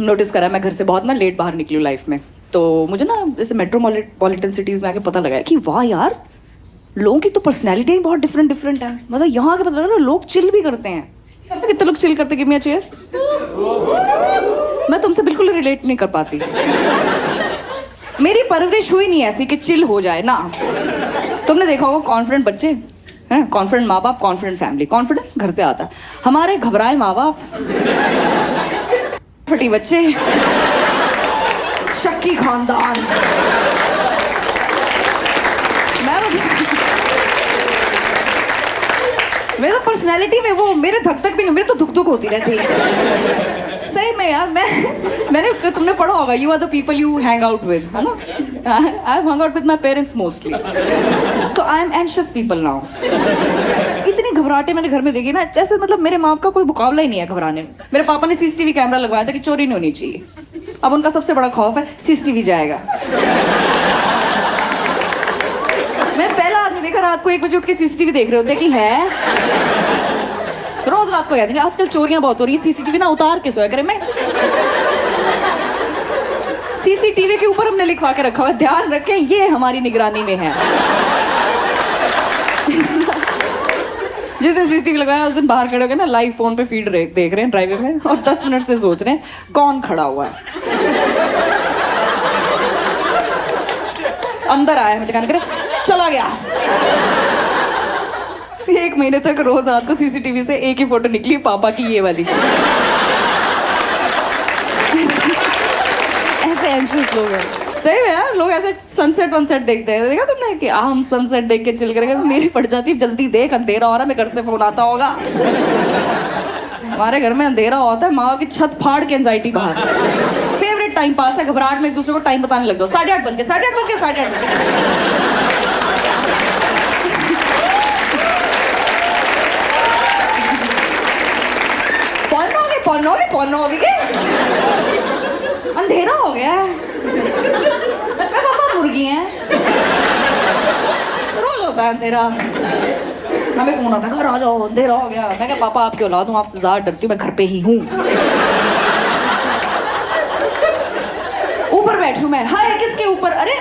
Notice करा मैं घर से बहुत ना लेट बाहर निकली हूँ लाइफ में, तो मुझे ना जैसे मेट्रोपॉलिटन सिटीज़ में आके पता लगा है कि वाह यार, लोगों की तो पर्सनैलिटी बहुत डिफरेंट डिफरेंट है। मतलब यहाँ आके पता लगा ना लोग चिल भी करते हैं। कितने लोग चिल करते, गिव मी अ चेयर। मैं तुमसे बिल्कुल रिलेट नहीं कर पाती। मेरी परवरिश हुई नहीं ऐसी कि चिल हो जाए ना। तुमने देखा होगा कॉन्फिडेंट बच्चे हैं, कॉन्फिडेंट माँ बाप, कॉन्फिडेंट फैमिली। कॉन्फिडेंस घर से आता है। हमारे घबराए माँ बाप, फटी बच्चे, शक्की खानदान। मेरे तो पर्सनैलिटी में वो मेरे धक धक भी नहीं, मेरे तो धुक धुक होती रहती है सही में यार। मैंने तुमने पढ़ा होगा, you are the people you hang out with, है ना। I have hung out with my parents mostly, so I am anxious people now. इतनी घबराहटें मैंने घर में देखी ना, जैसे मतलब मेरे माँ का कोई मुकाबला ही नहीं है घबराने में। मेरे पापा ने सीसीटीवी कैमरा लगवाया था कि चोरी नहीं होनी चाहिए। अब उनका सबसे बड़ा खौफ है सीसीटीवी जाएगा। मैं पहला आदमी देखा रात को 1 बजे उठ के सीसीटीवी देख रहे होते कि है। रोज रात को याद नहीं। आजकल चोरियां बहुत हो रही है, सीसीटीवी ना उतार के सोया करे। मैं सीसीटीवी के ऊपर हमने लिखवा के रखा हुआ, ध्यान रखें ये हमारी निगरानी में है। जिस दिन सीसीटीवी लगाया उस दिन बाहर खड़े हो गए ना, लाइव फोन पे फीड देख रहे हैं ड्राइवे में, और 10 मिनट से सोच रहे हैं कौन खड़ा हुआ है। अंदर आया, मैं दिखाने करे चला गया। 1 महीने तक रोज रात को सीसीटीवी से एक ही फोटो निकली, पापा की ये वाली। ऐसे एंशियस लोग हैं सही में यार। लोग ऐसे सनसेट वनसेट देखते हैं, देखा तुमने कि हम सनसेट देख के चिल करेंगे। मेरी फट जाती, जल्दी देख अंधेरा हो रहा है। मैं घर से फोन आता होगा, हमारे घर में अंधेरा होता है, माँ की छत फाड़ के एंजाइटी बाहर। फेवरेट टाइम पास है, घबराहट में एक दूसरे को टाइम बताने लग जाओ। 8:30 बज के 8:30 बज के 8:30 बज के। पौनो हो गया, अंधेरा हो गया। मैं पापा मुर्गी हैं, रोज होता है अंधेरा। हमें फोन आता है घर आ जाओ अंधेरा हो गया। मैं क्या पापा आपकी औलाद हूँ, आपसे ज्यादा डरती हूँ, मैं घर पे ही हूँ। ऊपर बैठी हूँ मैं। हाय किसके ऊपर? अरे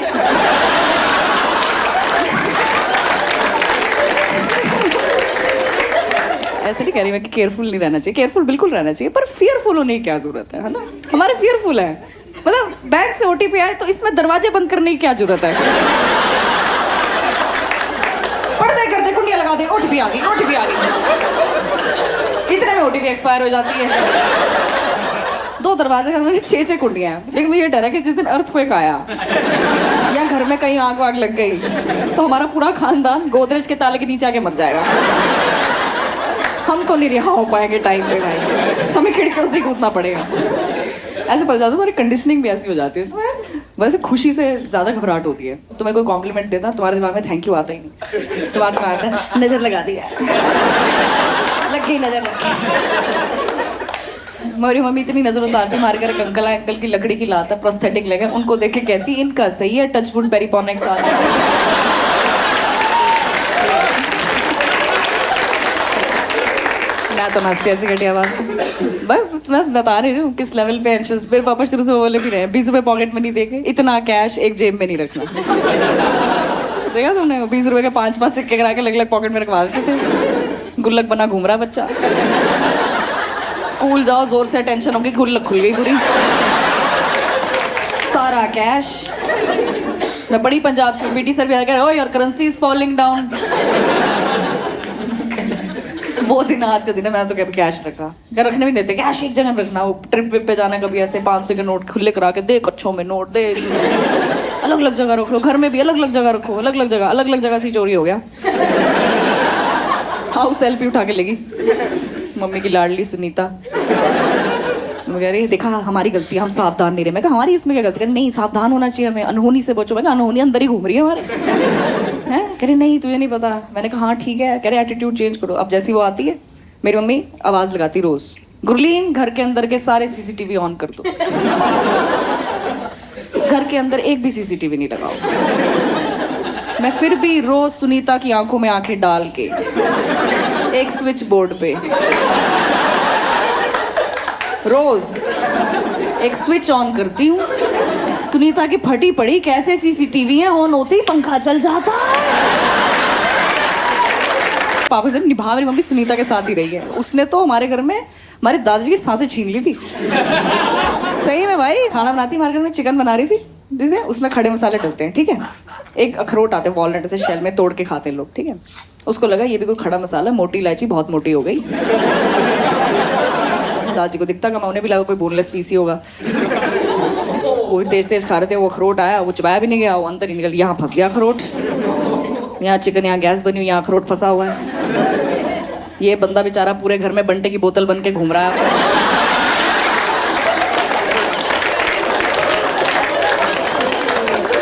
ऐसे नहीं कह रही मैं कि केयरफुल नहीं रहना चाहिए, केयरफुल बिल्कुल रहना चाहिए, पर फियरफुल होने की क्या जरूरत है ना। हमारे फियरफुल है, मतलब बैंक से ओटीपी आए तो इसमें दरवाजे बंद करने की क्या जरूरत है। पर्दे कर दे, कुंडियां लगा दे, ओटीपी आ गई, ओटीपी आ गई। इतने में ओटीपी एक्सपायर हो जाती है। 2 दरवाजे का 6 कुंडियां हैं। लेकिन मुझे ये डर है कि जिस दिन अर्थक्वेक आया या घर में कहीं आग वाग लग गई तो हमारा पूरा खानदान गोदरेज के ताले के नीचे आके मर जाएगा। हम तो नहीं रिहा हो पाएंगे टाइम पे भाई, हमें खिड़कियों से कूदना पड़ेगा। ऐसे पता जाता है, तुम्हारी कंडीशनिंग भी ऐसी हो जाती है। तुम्हें वैसे खुशी से ज़्यादा घबराहट होती है। तुम्हें कोई कॉम्प्लीमेंट देता, तुम्हारे दिमाग में थैंक यू आता ही नहीं। तुम्हारे दिमाग आता है नज़र लगा दी है, लग गई नज़र, लग गई। मेरी मम्मी इतनी नज़र उतारती, हमारे घर एक अंकल है, अंकल की लकड़ी की लात है, प्रोस्थेटिक लगे, उनको देख के कहती इनका सही है, टचवुड पेरिपॉन एक साथ। मैं तो नाचती ऐसी घटिया बात। बस मैं बता रही हूँ किस लेवल पे एंशियस। मेरे पापा शुरू से बोले भी रहे 20 रुपए पॉकेट में नहीं देके, इतना कैश एक जेब में नहीं रखना। देखा तुमने 20 रुपए के 5-5 सिक्के करा के अलग अलग पॉकेट में रखवा देते थे। गुल्लक बना घूम रहा है बच्चा। स्कूल जाओ जोर से टेंशन होगी, गुल्लक खुल गई पूरी, सारा कैश। मैं बड़ी पंजाब से पीटी सर भी आ गया, your currency is falling down. वो दिन आज का दिन है। मैं तो कभी कैश रखा, क्या रखने भी नहीं देते, कैश एक जगह रखना। वो ट्रिप पे जाना कभी ऐसे 500 के नोट खुले करा के दे, कच्छों में नोट दे, अलग अलग जगह रख लो। घर में भी अलग अलग जगह रखो, अलग अलग जगह से चोरी हो गया। हाउस हेल्प ही उठा के लेगी, मम्मी की लाडली सुनीता। मैं कह रही देखा हमारी गलती, हम सावधान नहीं रहे। मैं कहा हमारी इसमें क्या गलती? नहीं सावधान होना चाहिए हमें, अनहोनी से बचो। मैं कहा अनहोनी अंदर ही घूम रही है हमारे, हैं? कह रहे नहीं तुझे नहीं पता। मैंने कहा हाँ ठीक है। कह रहे एटीट्यूड चेंज करो। अब जैसी वो आती है मेरी मम्मी आवाज़ लगाती रोज़, गुरलीन घर के अंदर के सारे सीसीटीवी ऑन कर दो। घर के अंदर एक भी सीसीटीवी नहीं लगाओ। मैं फिर भी रोज सुनीता की आंखों में आंखें डाल के एक स्विच बोर्ड पे रोज एक स्विच ऑन करती हूँ, सुनीता की फटी पड़ी कैसे सीसीटीवी है, ऑन होते ही पंखा चल जाता है। पापा से निभा मेरी मम्मी सुनीता के साथ ही रही है। उसने तो हमारे घर में हमारे दादाजी की सांसें छीन ली थी। सही में भाई, खाना बनाती हमारे घर में, चिकन बना रही थी जिसे, उसमें खड़े मसाले डलते हैं, ठीक है। एक अखरोट आते हैं वॉलनट से शेल में तोड़ के खाते हैं लोग, ठीक है। उसको लगा ये भी कोई खड़ा मसाला, मोटी इलायची बहुत मोटी हो गई। दादाजी को दिखता कमा, उन्हें भी लगा कोई बोनलेस पीसी होगा। वो तेज तेज खा रहे थे, वो अखरोट आया, वो चबाया भी नहीं गया, वो अंदर ही निकल, यहाँ फंस गया अखरोट। यहाँ चिकन, यहाँ गैस बनी हुई, यहाँ अखरोट फंसा हुआ है। ये बंदा बेचारा पूरे घर में बंटे की बोतल बन के घूम रहा है।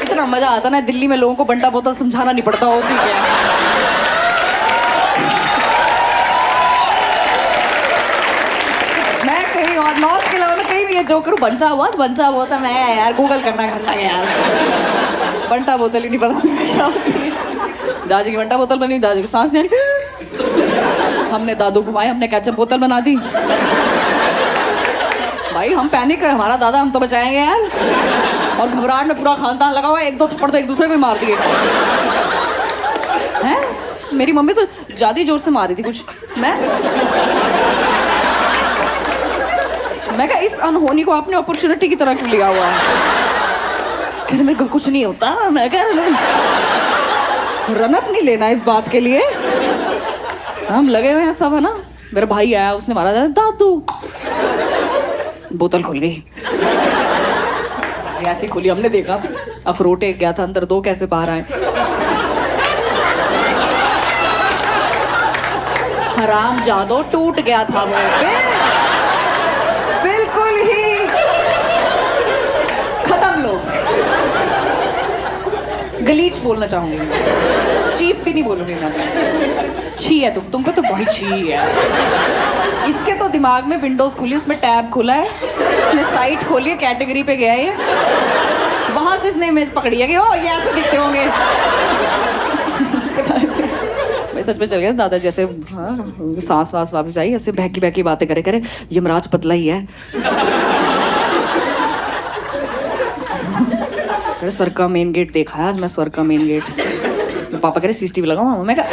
इतना मजा आता ना, दिल्ली में लोगों को बंटा बोतल समझाना नहीं पड़ता, होती क्या। मैं कहीं और नॉर्थ के लेवल में कहीं भी ये जो करूँ, बंटा हुआ था, मैं यार गूगल करना घर जाके यार, बंटा बोतल ही नहीं पता क्या होती है। दादी की बंटा बोतल बनी, दादी को सांस नहीं आ रही, हमने दादू घुमाए, हमने कैचअप बोतल बना दी। भाई हम पैनिक कर, हमारा दादा हम तो बचाएंगे यार, और घबराहट में पूरा खानदान लगा हुआ है, एक दो थप्पड़ तो एक दूसरे को ही मार दिए हैं। मेरी मम्मी तो ज्यादा जोर से मारी थी कुछ। मैं कहा इस अनहोनी को आपने अपॉर्चुनिटी की तरह क्यों लिया हुआ है। फिर मेरे को कुछ नहीं होता, मैं कह रनअप नहीं लेना इस बात के लिए, हम लगे हुए हैं सब, है ना। मेरा भाई आया, उसने मारा दादू, बोतल खुल गई, ऐसी खुली, हमने देखा अखरोट एक गया था अंदर, दो कैसे बाहर आए। हराम जादो, टूट गया था वो, बिल्कुल ही खत्म। लोग गलीच बोलना चाहूंगी, चीप भी नहीं बोलूंगी मैं। छी है तुम पे तो बहुत छी है। इसके तो दिमाग में विंडोज खुली, उसमें टैब खुला है, इसने साइट खोली है, कैटेगरी पे गया है ये, वहां से इसने इमेज पकड़ी है कि ओ ये ऐसे दिखते होंगे। मैं सच में चल गया दादा जैसे, हाँ, सांस वास वापस आई, ऐसे बहकी बहकी बातें करे करे, यमराज पतला ही है। अरे सर का मेन गेट देखा है आज मैं, सर का मेन गेट। पापा कह रहे सीसीटीवी लगाऊं, मैं कहा